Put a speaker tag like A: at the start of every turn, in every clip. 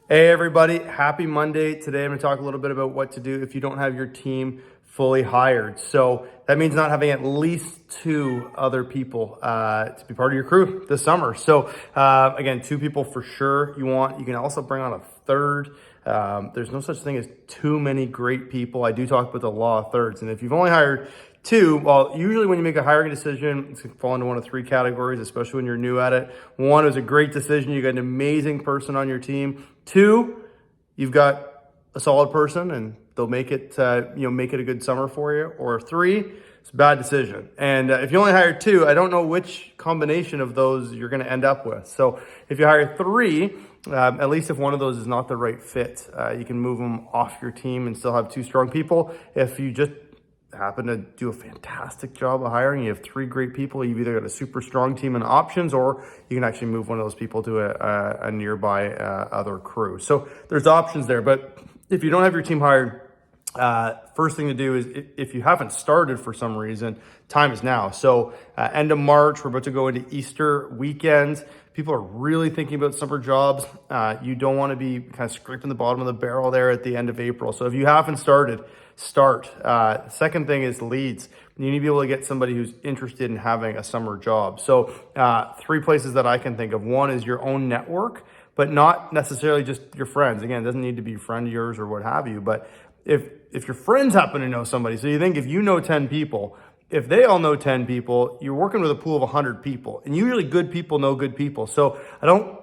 A: Hey everybody, happy Monday. Today I'm going to talk a little bit about what to do if you don't have your team fully hired. So that means not having at least two other people to be part of your crew this summer. So again, two people for sure you want. You can also bring on a third. There's no such thing as too many great people. I do talk about the law of thirds. And if you've only hired two, well, usually when you make a hiring decision, it's going to fall into one of three categories, especially when you're new at it. One is a great decision. You got an amazing person on your team. Two, you've got a solid person and they'll make it, make it a good summer for you. Or three, it's a bad decision. And if you only hire two, I don't know which combination of those you're going to end up with. So if you hire three, at least if one of those is not the right fit, you can move them off your team and still have two strong people. If you just happen to do a fantastic job of hiring, you have three great people, you've either got a super strong team in options, or you can actually move one of those people to a nearby other crew. So there's options there. But if you don't have your team hired, first thing to do is, if you haven't started for some reason, time is now. So end of March, we're about to go into Easter weekend. People are really thinking about summer jobs. You don't want to be kind of scraping the bottom of the barrel there at the end of April. So if you haven't started, start. Second thing is leads. You need to be able to get somebody who's interested in having a summer job. So three places that I can think of. One is your own network, but not necessarily just your friends. Again, it doesn't need to be a friend of yours or what have you, but if your friends happen to know somebody, so you think if you know 10 people, if they all know 10 people, you're working with a pool of 100 people, and usually good people know good people. So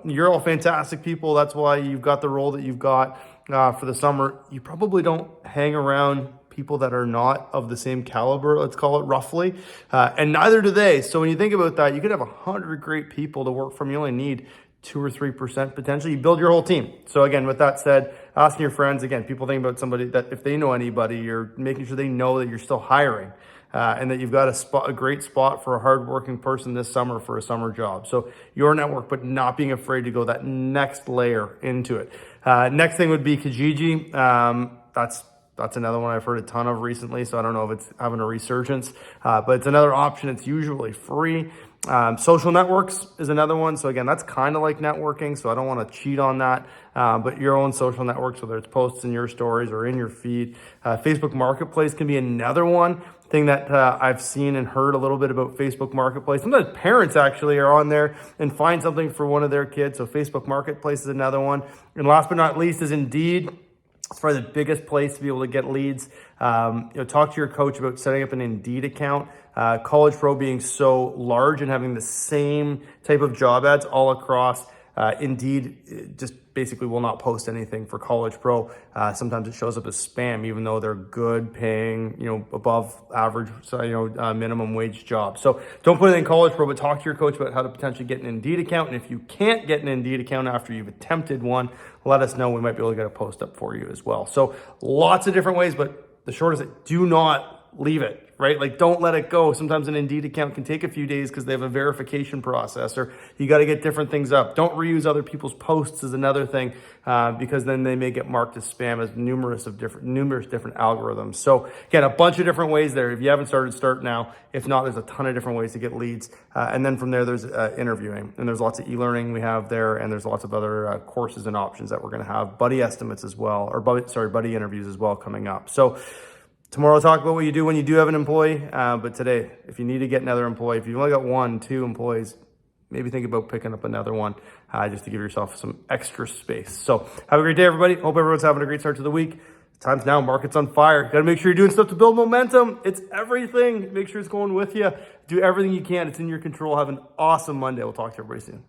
A: you're all fantastic people. That's why you've got the role that you've got for the summer. You probably don't hang around people that are not of the same caliber, let's call it roughly, and neither do they. So when you think about that, you could have 100 great people to work from. You only need 2 or 3% potentially. You build your whole team. So again, with that said, asking your friends, again, people think about somebody that if they know anybody, you're making sure they know that you're still hiring. And that you've got a great spot for a hardworking person this summer for a summer job. So your network, but not being afraid to go that next layer into it. Next thing would be Kijiji. That's another one I've heard a ton of recently, so I don't know if it's having a resurgence, but it's another option. It's usually free. Social networks is another one. So again, that's kind of like networking, so I don't want to cheat on that. But your own social networks, whether it's posts in your stories or in your feed. Facebook Marketplace can be another one thing that I've seen and heard a little bit about Facebook Marketplace. Sometimes parents actually are on there and find something for one of their kids. So Facebook Marketplace is another one. And last but not least is Indeed. It's probably the biggest place to be able to get leads. Talk to your coach about setting up an Indeed account. College Pro being so large and having the same type of job ads all across. Indeed just basically will not post anything for College Pro. Sometimes it shows up as spam, even though they're good paying, above average, minimum wage jobs. So don't put it in College Pro, but talk to your coach about how to potentially get an Indeed account. And if you can't get an Indeed account after you've attempted one, let us know. We might be able to get a post up for you as well. So lots of different ways, but the short is that do not leave it, right? Like, don't let it go. Sometimes an Indeed account can take a few days because they have a verification process, or you got to get different things up. Don't reuse other people's posts is another thing, because then they may get marked as spam as numerous different algorithms. So again, a bunch of different ways there. If you haven't started, start now. If not, there's a ton of different ways to get leads. And then from there, there's interviewing, and there's lots of e-learning we have there, and there's lots of other courses and options that we're going to have. Buddy estimates as well, or buddy interviews as well coming up. So tomorrow, I'll talk about what you do when you do have an employee. But today, if you need to get another employee, if you've only got 1, 2 employees, maybe think about picking up another one just to give yourself some extra space. So have a great day, everybody. Hope everyone's having a great start to the week. Time's now. Market's on fire. Got to make sure you're doing stuff to build momentum. It's everything. Make sure it's going with you. Do everything you can. It's in your control. Have an awesome Monday. We'll talk to everybody soon.